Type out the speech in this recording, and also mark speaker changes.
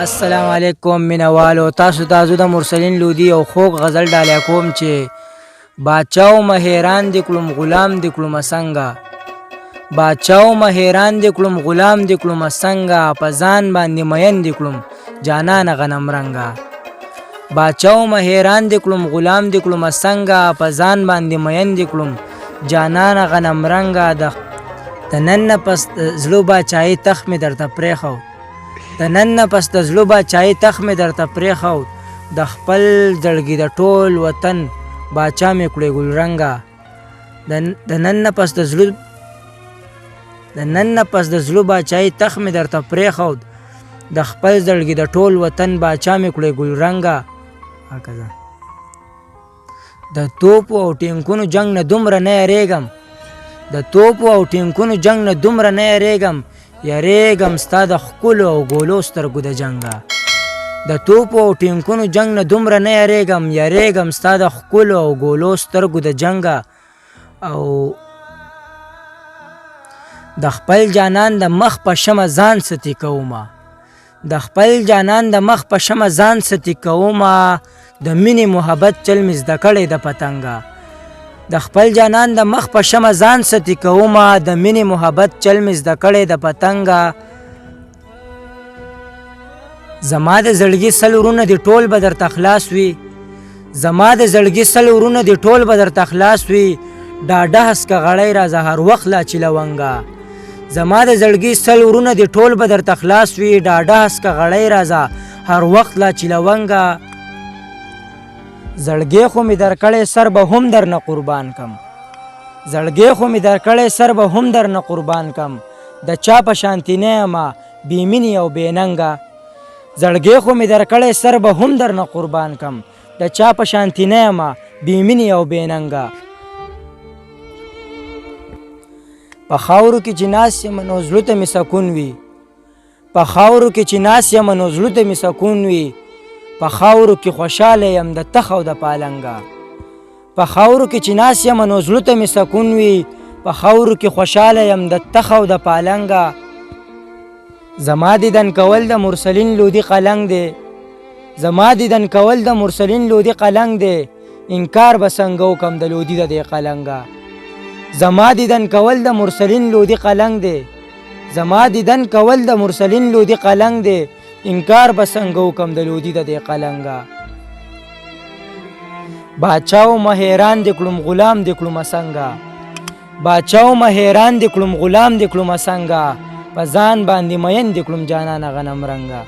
Speaker 1: السلام علیکم مینوالو تاسو د مرسلین لودي او خوږ غزل ډالیا کوم چې باچاو مهران د کلم غلام د کلم څنګه باچاو مهران د کلم غلام د کلم څنګه پزان باندې مین د کلم جانان غنم رنگا باچاو مهران د کلم غلام د کلم څنګه پزان باندې مین د کلم جانان غنم رنگا د نن پس زلو باچای تخ می درته پریخو د نن پس د زلو باچای تخ می درته پریخو د خپل زړګي د ټول وطن باچا می کړې ګل رنگا د نن پس د زلو باچای تخ می درته پریخو د خپل زړګي د ټول وطن باچا می کړې ګل رنگا د توپ او ټینکونو جنگ نه دومره نه یریږم د توپ او ټینکونو جنگ نه دومره نه یریږم یریږم ستا د ښکلو او ګولو سترګو د جنګه د توپ او ټینکونو جنگ نه دومره نه یریږم ستا د ښکلو او ګولو سترګو د جنګه او د خپل جانان د مخ په شمه ځان ستي کومه د خپل جانان د مخ په شمه ځان ستي کومه د مینې محبت چل مې زده کړی د پتنګه د خپل جانان د مخ په شمه ځان ستي کومه د مینې محبت چل مې زده کړی د پتنګه زما د زړګي سل ورونه دي ټول به درته خلاص وي زما د زړګي سل ورونه دي ټول به درته خلاص وي ډاډه هسکه غړی راځه هر وخت لا چلونګه زما د زړګي سل ورونه دي ټول به درته خلاص وي ډاډه هسکه غړی راځه هر وخت لا چلونګه زړګی خو می درکړی سر به هم در نه قربان کم زړګی خو می درکړی سر به هم در نه قربان کم د چا په شانتی نه یمه بې مینې او بې ننګه زړګی خو می درکړی سر به هم در نه قربان کم د چا په شانتی نه یمه بې مینې او بې ننګه په خاورو کې چې ناست یم نو زړه ته مې سکون وي په خاورو کې چې ناست یم نو زړه ته مې سکون وي په خاورو کې خوشحاله یم د تخ او د پالنګه په خاورو کې چې ناست یم نو زړه ته مې سکون وي په خاورو کې خوشحاله یم د تخ او د پالنګه زما دیدن کول د مرسلین لودي قلنګ دی زما دیدن کول د مرسلین لودي قلنګ دی انکار به څنګه وکم د لودي د دې قلنګه زما دیدن کول د مرسلین لودي قلنګ دی زما دیدن کول د مرسلین لودي قلنګ دی انکار به څنګه وکم د لودي د دې قلنګه باچاو مهران د کلم غلام د کلم څنګه باچاو مهران د کلم غلام د کلم څنګه په ځان باندې مین د کلم جانان غنم رنګه